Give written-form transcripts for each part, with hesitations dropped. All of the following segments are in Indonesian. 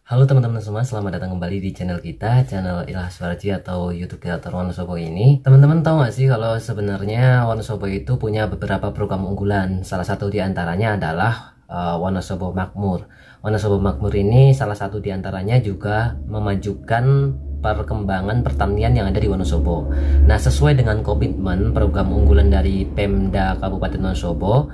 Halo teman-teman semua, selamat datang kembali di channel kita, channel Ilham Suwarji atau YouTube kreator Wonosobo ini. Teman-teman tahu nggak sih kalau sebenarnya Wonosobo itu punya beberapa program unggulan. Salah satu di antaranya adalah Wonosobo Makmur. Wonosobo Makmur ini salah satu di antaranya juga memajukan perkembangan pertanian yang ada di Wonosobo. Nah, sesuai dengan komitmen program unggulan dari Pemda Kabupaten Wonosobo,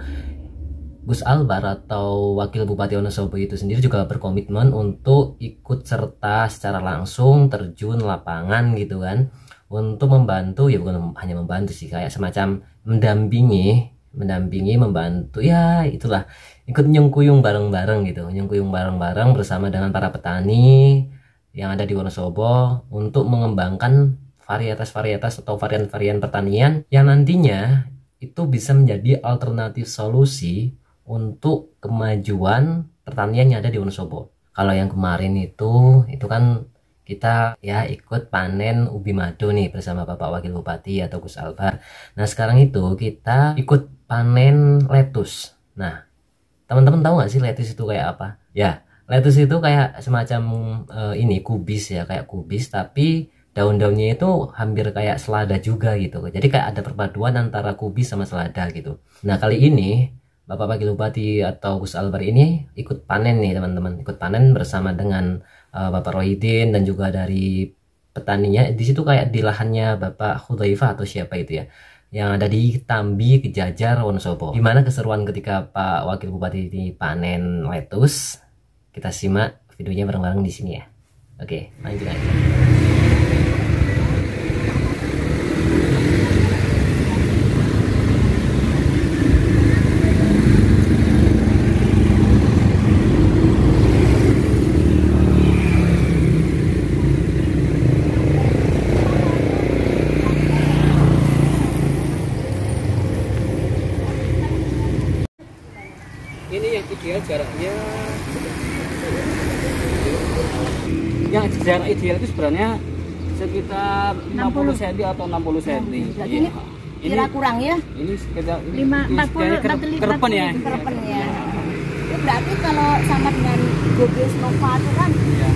Gus Albar atau Wakil Bupati Wonosobo itu sendiri juga berkomitmen untuk ikut serta secara langsung terjun lapangan gitu kan, untuk membantu, ya bukan hanya membantu sih, kayak semacam mendampingi, membantu, ya itulah, ikut nyengkuyung bareng-bareng gitu, nyengkuyung bareng-bareng bersama dengan para petani yang ada di Wonosobo untuk mengembangkan varietas-varietas atau varian-varian pertanian yang nantinya itu bisa menjadi alternatif solusi untuk kemajuan pertanian yang ada di Wonosobo. Kalau yang kemarin itu kan kita ya ikut panen ubi madu nih bersama Bapak Wakil Bupati atau Gus Albar. Nah, sekarang itu kita ikut panen lettuce. Nah, teman-teman tahu nggak sih lettuce itu kayak apa? Ya, lettuce itu kayak semacam ini kubis ya, kayak kubis, tapi daun-daunnya itu hampir kayak selada juga gitu. Jadi kayak ada perpaduan antara kubis sama selada gitu. Nah, kali ini Bapak Wakil Bupati atau Gus Albar ini ikut panen nih teman-teman, ikut panen bersama dengan Bapak Rohidin dan juga dari petaninya. Di situ kayak di lahannya Bapak Hudzaifah atau siapa itu ya, yang ada di Tambi, Kejajar, Wonosobo. Gimana keseruan ketika Pak Wakil Bupati ini panen lettuce? Kita simak videonya bareng-bareng di sini ya. Oke, lanjut aja. Ini yang ideal jaraknya, yang jarak ideal itu sebenarnya sekitar 50 cm atau 60 cm. Jadi ini kira kurang ya? Ini sekitar 40 kerepen ya. Kerepen ya. Itu berarti kalau sama dengan Gobes Nova itu kan, Ya.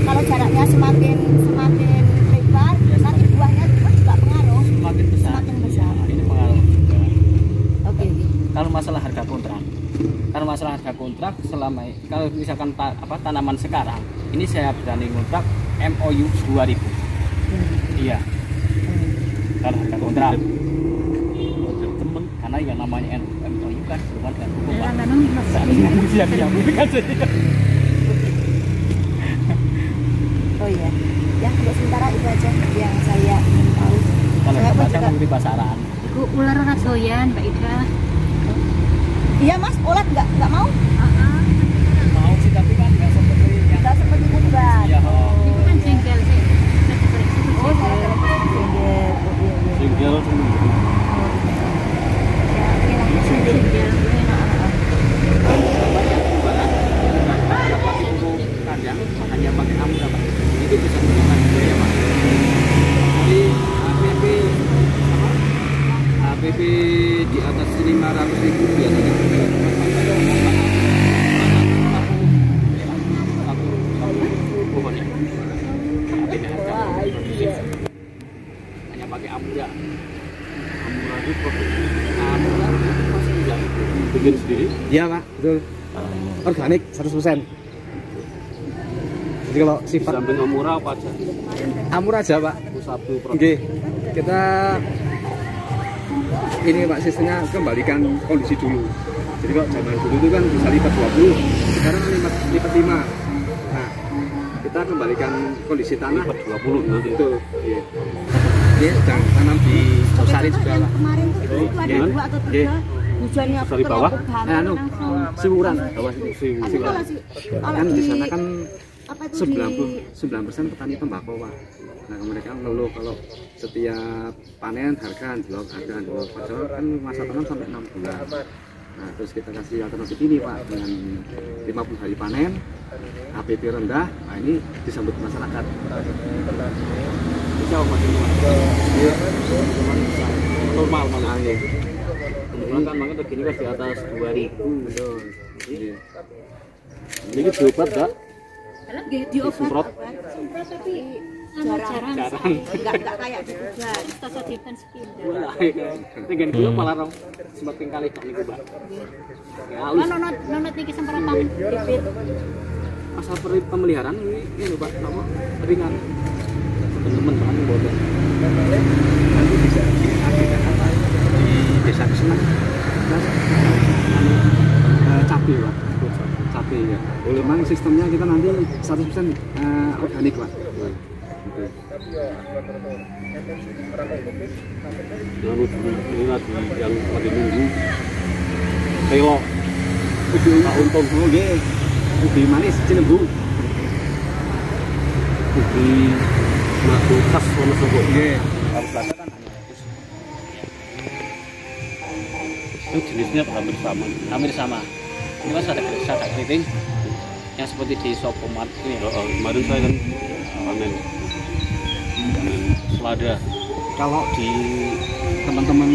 kalau jaraknya semakin lebar, nanti buahnya juga pengaruh. Semakin besar. Semakin besar. Ini pengaruh juga. Oke. Kalau masalah harga kontrak, selama kalau misalkan tanaman sekarang, ini saya berani kontrak MOU 2000. Iya. Kalau harga kontrak. Temen, karena yang namanya MOU kan bukan kan hukum. Oh iya. Ya, untuk sementara itu aja yang saya ingin tahu. Kalau Saya pun baca juga mengikuti pasaran. Iku ular ora doyan, Mbak Ida. iya Mas, ulat nggak mau? Mau sih, tapi kan nggak seperti yang Nggak seperti bubat. Iya, Itu kan jengkel sih. Oh, gara-gara jengkel. Oh, iya, iya. single Ya, oke lah. Jengkel. kadang hanya pakai amda Pak, itu bisa menggunakan biaya Pak. Jadi APP di atas 500.000 biasanya. Hanya pakai amda. Amda itu masih bisa bikin sendiri. Iya Pak, betul. Organik 100%. Jadi kalau sifat Samping Amura apa aja? Amur aja Pak. Satu Oke, kita ini Pak sistemnya kembalikan kondisi dulu. Jadi kalau zaman dulu itu kan bisa lipat 20, sekarang lipat 5. Nah, kita kembalikan kondisi tanah 20 nanti. itu. Iya. Ini sedang tanam di Sosari juga Yang Pak. kemarin tuh itu ada Iya. 2 atau Iya. 3 hujannya Dari bawah? langsung. Siwuran. Bawah itu Tapi kalau Kan di sana kan apa itu di 99% petani tembakau Pak. Nah, mereka ngeluh kalau setiap panen harga anjlok. Padahal kan masa tanam sampai 6 bulan. Nah, terus kita kasih alternatif ini Pak, dengan 50 hari panen, APP rendah. Nah, ini disambut masyarakat. bisa masih normal malah. Kebetulan kan banget begini kan di atas 2000. Betul. Iya. Ini diobat enggak? Disemprot. Semprot tapi Jarang. jarang. Enggak kayak gitu, Mbak. Tasa dipen sepindah. Wah, dengan kula malah rong semakin kali kok niku, Mbak. Ya, Oh, nonot niki semprotan bibit. asal pemeliharaan ini lho Pak, apa ringan. Teman-teman kan bodoh. Nanti bisa diagendakan apa di desa Kesenang. Cabai Pak, cabai ya. Memang sistemnya kita nanti 100% organik Pak. Ini lagi yang lagi nunggu telo Pak Untung Ubi manis Cilembu. ubi madu khas Wonosobo. Itu jenisnya hampir sama. Hampir sama. Ini Mas ada keriting yang seperti di Sopomat ini. Kemarin saya kan panen selada. Kalau di teman-teman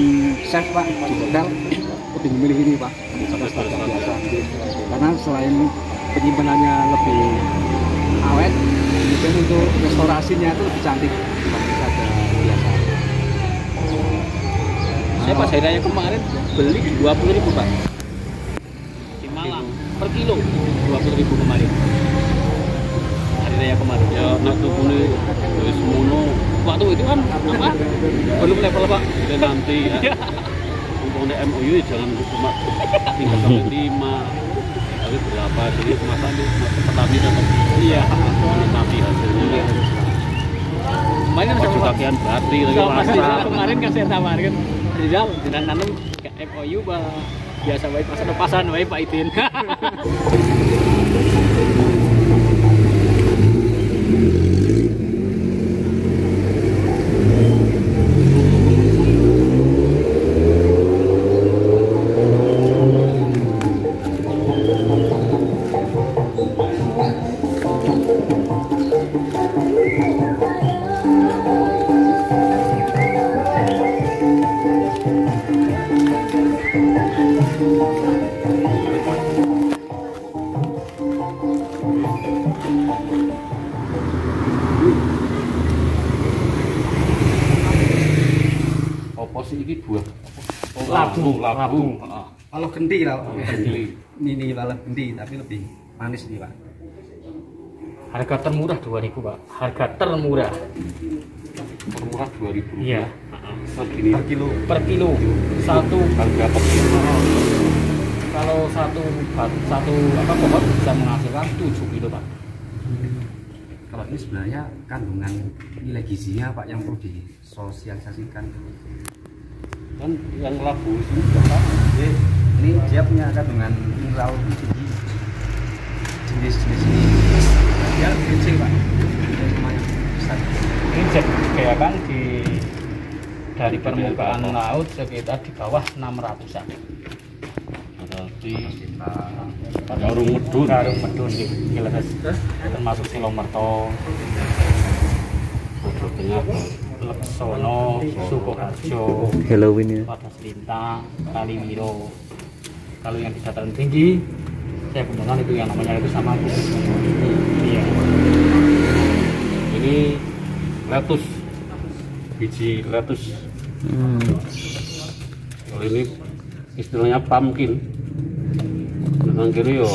chef Pak di hotel lebih memilih ini Pak, biasa. Karena selain penyimpanannya lebih awet, kemudian untuk restorasinya itu lebih cantik dibanding saja biasa. Saya pas hari raya kemarin beli 20.000 Pak. Di Malang per kilo 20.000 kemarin. Hari raya kemarin. Ya nak tukune wis semono. Waktu itu kan apa? Belum level Pak. Dan nanti ya. Untuk MOU jangan cuma tinggal sampai 5. Tapi berapa jadi kemasan petani dapat menikmati hasilnya. Kemarin Baju kakian berarti lagi masak. kemarin kan saya tawarkan Rizal jenang nanam ke MOU biasa baik masa pasan baik Pak Itin. Apa sih ini buah? Labu. Kalau gendi lah, Gendi. ini malah gendi tapi lebih manis nih Pak. Harga termurah 2.000 Pak. Harga termurah. Murah 2.000. Iya. Segini Per kilo. Per kilo. Satu. harga per kilo. Kalau satu pohon bisa menghasilkan 7 kilo Pak. Kalau ini sebenarnya kandungan nilai gizinya Pak yang perlu disosialisasikan. Kan yang labu itu juga sama. Ini dia punya kandungan mineral tinggi. Jenis-jenis ini dia lebih kecil Pak. Dia lumayan besar. Ini kayak kan dari permukaan laut sekitar di bawah 600-an. Berarti Garung Medun. Garung Medun termasuk Silomerto, Bodo Tengah. Leksono, Sukoharjo, Halloween ya. Wadas Lintang, Kaliwiro. Kalau yang di dataran tinggi, saya gunakan itu yang namanya itu sama Bukit Gunung. Iya. Ini lettuce, biji lettuce. Kalau ini istilahnya pumpkin. Nang kiri yo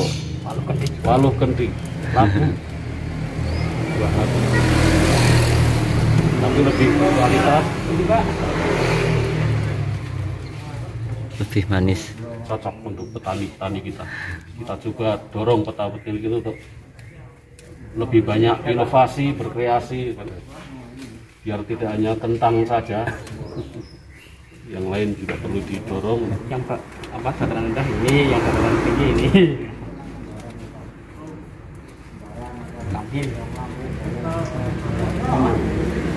waluh kendi, labu. Buah labu. Tapi lebih kualitas ini Pak. Lebih manis. Cocok untuk petani-petani kita. Kita juga dorong petani kita untuk lebih banyak inovasi, berkreasi, biar tidak hanya kentang saja, yang lain juga perlu didorong. Yang dataran rendah ini, yang dataran tinggi ini.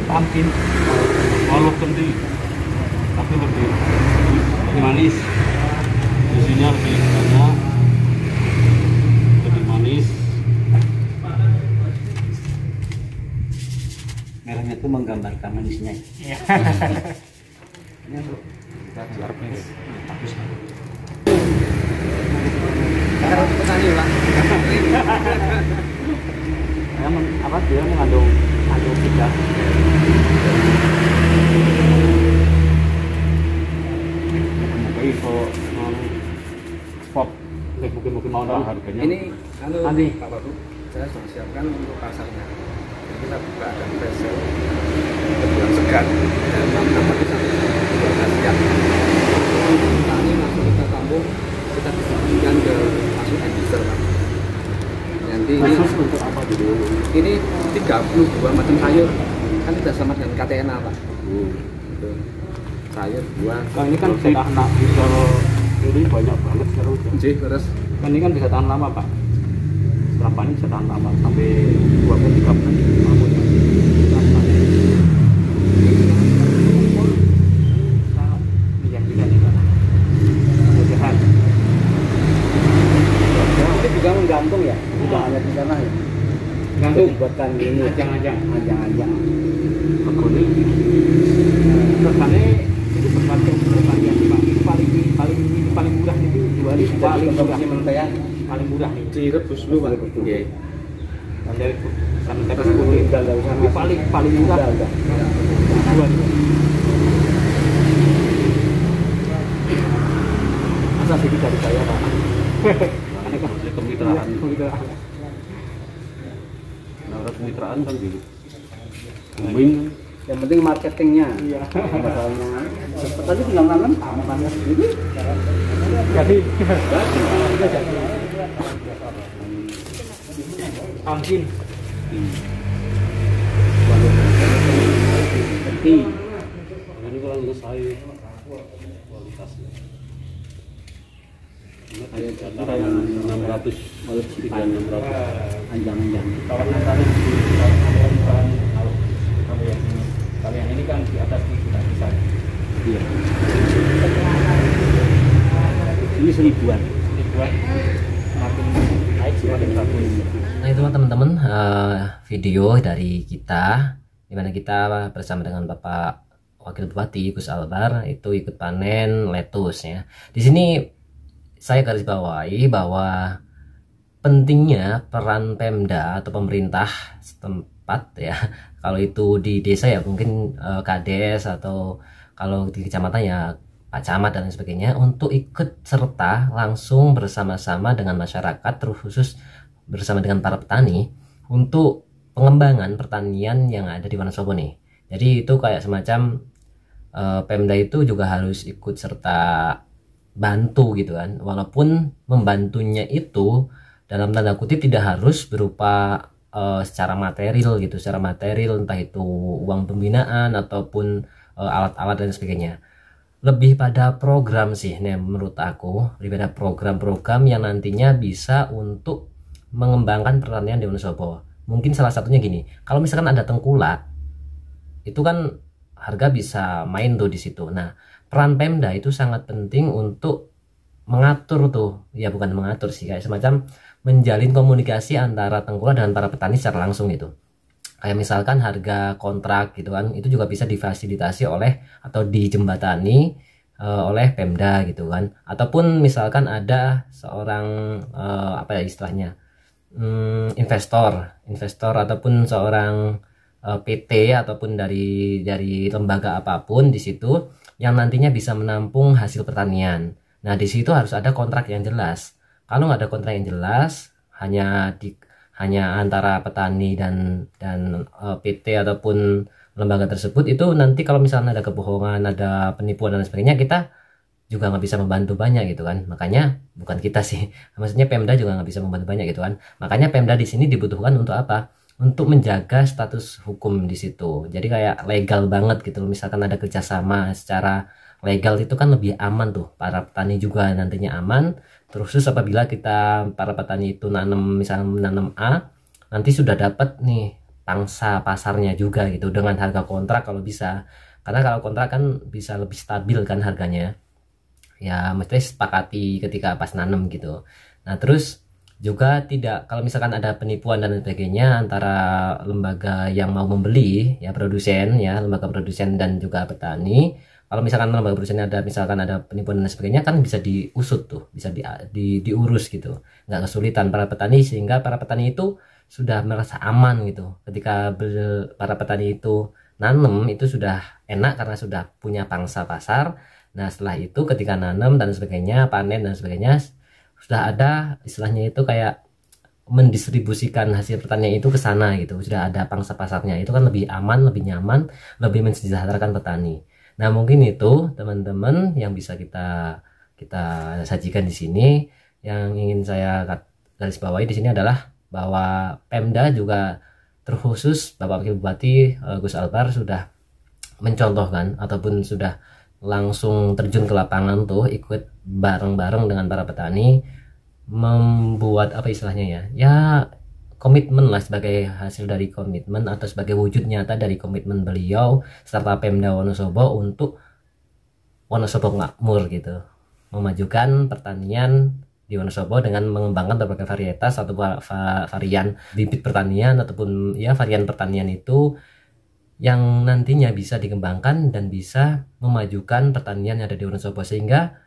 Pumpkin, Waluh kendi, tapi lebih manis. Isinya lebih banyak, lebih manis. Merahnya itu menggambarkan manisnya. Ini untuk kita jual bagus. Kalau petani Pak. Dia mengandung tiga. Mungkin info spot mungkin mau tahu harganya. Ini nanti Pak Babu, saya sudah siapkan untuk pasarnya. Jadi kita buka dan flash sale bulan segan dan nama kita sudah siap. Ini langsung kita tampung, kita distribusikan ke masuk end user, Pak. Nanti khusus untuk apa dulu? ini 32 macam sayur kan sudah sama dengan KTNA, Pak. Gitu. Sayur buah. Nah, ini kan bisa tahan ini banyak banget sekarang. Terus Kan ini kan bisa tahan lama, Pak. Berapa ini bisa tahan lama sampai 2 bulan 3 bulan. Itu juga menggantung ya, tidak hanya di sana ya. Gantung buatkan ini ajang-ajang. Begini kesannya itu berbagai pertanian Pak. Paling murah itu 2 paling murah paling murah nih. direbus dulu, Pak. Nggih. Dan dari sampai tapi paling murah udah. Masa sedikit dari saya, Pak. Kemitraan. Nah, kemitraan kan gitu. Booming. Yang penting marketingnya. Iya. Masalahnya. Tadi bilang nanam panas gitu. Jadi. Angin. Penting. Ini kalau selesai kualitasnya. Ini antara 600 hingga 600 Anjang-anjang. Kalau yang ini kan di atas ini sudah bisa. Iya. Ini 1000-an. Semakin naik semakin bagus. Nah itu teman-teman video dari kita dimana kita bersama dengan Bapak Wakil Bupati Gus Albar itu ikut panen lettuce ya. Di sini saya garis bawahi bahwa pentingnya peran Pemda atau pemerintah setempat ya, kalau itu di desa ya mungkin Kades, atau kalau di kecamatan ya Pak Camat dan lain sebagainya, untuk ikut serta langsung bersama-sama dengan masyarakat, terkhusus bersama dengan para petani untuk pengembangan pertanian yang ada di Wonosobo nih. Jadi itu kayak semacam Pemda itu juga harus ikut serta bantu gitu kan, walaupun membantunya itu dalam tanda kutip tidak harus berupa secara material gitu, secara material entah itu uang pembinaan ataupun alat-alat dan sebagainya. Lebih pada program sih nih menurut aku, lebih pada program-program yang nantinya bisa untuk mengembangkan pertanian di Wonosobo. Mungkin salah satunya gini, kalau misalkan ada tengkulak itu kan harga bisa main tuh di situ. Nah, peran Pemda itu sangat penting untuk mengatur tuh, ya bukan mengatur sih, kayak semacam menjalin komunikasi antara tengkulak dengan para petani secara langsung gitu. Kayak misalkan harga kontrak gitu kan, itu juga bisa difasilitasi oleh atau dijembatani oleh Pemda gitu kan. Ataupun misalkan ada seorang apa ya istilahnya, investor ataupun seorang PT ataupun dari lembaga apapun di situ yang nantinya bisa menampung hasil pertanian. Nah, di situ harus ada kontrak yang jelas. Kalau nggak ada kontrak yang jelas, hanya antara petani dan PT ataupun lembaga tersebut, itu nanti kalau misalnya ada kebohongan, ada penipuan dan sebagainya, kita juga nggak bisa membantu banyak gitu kan. Makanya bukan kita sih, maksudnya Pemda juga nggak bisa membantu banyak gitu kan. Makanya Pemda di sini dibutuhkan untuk apa? Untuk menjaga status hukum di situ. Jadi kayak legal banget gitu loh. Misalkan ada kerjasama secara legal itu kan lebih aman tuh. Para petani juga nantinya aman. Terus apabila kita para petani itu misalnya menanam A, nanti sudah dapat nih pangsa pasarnya juga gitu dengan harga kontrak kalau bisa. Karena kalau kontrak kan bisa lebih stabil kan harganya. Ya mesti sepakati ketika pas nanam gitu. Nah terus juga tidak, kalau misalkan ada penipuan dan sebagainya antara lembaga yang mau membeli ya, produsen ya, lembaga produsen dan juga petani. Kalau misalkan lembaga produsen misalkan ada penipuan dan sebagainya, kan bisa diusut tuh, bisa diurus gitu, nggak kesulitan para petani, sehingga para petani itu sudah merasa aman gitu. Ketika para petani itu nanam itu sudah enak karena sudah punya pangsa pasar. Nah setelah itu ketika nanam dan sebagainya, panen dan sebagainya, sudah ada istilahnya itu kayak mendistribusikan hasil pertanian itu ke sana gitu, sudah ada pangsa pasarnya. Itu kan lebih aman, lebih nyaman, lebih mensejahterakan petani. Nah mungkin itu teman-teman yang bisa kita sajikan di sini. Yang ingin saya garis bawahi di sini adalah bahwa Pemda juga terkhusus Bapak Wakil Bupati Gus Albar sudah mencontohkan ataupun sudah langsung terjun ke lapangan tuh, ikut bareng-bareng dengan para petani membuat apa istilahnya ya komitmen lah, sebagai hasil dari komitmen atau sebagai wujud nyata dari komitmen beliau serta Pemda Wonosobo untuk Wonosobo makmur gitu, memajukan pertanian di Wonosobo dengan mengembangkan berbagai varietas atau varian bibit pertanian ataupun ya varian pertanian itu yang nantinya bisa dikembangkan dan bisa memajukan pertanian yang ada di Wonosobo, sehingga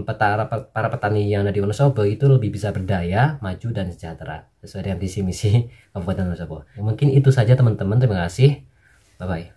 para petani yang ada di Wonosobo itu lebih bisa berdaya, maju dan sejahtera sesuai dengan visi misi Kabupaten Wonosobo. Mungkin itu saja teman-teman, terima kasih, bye bye.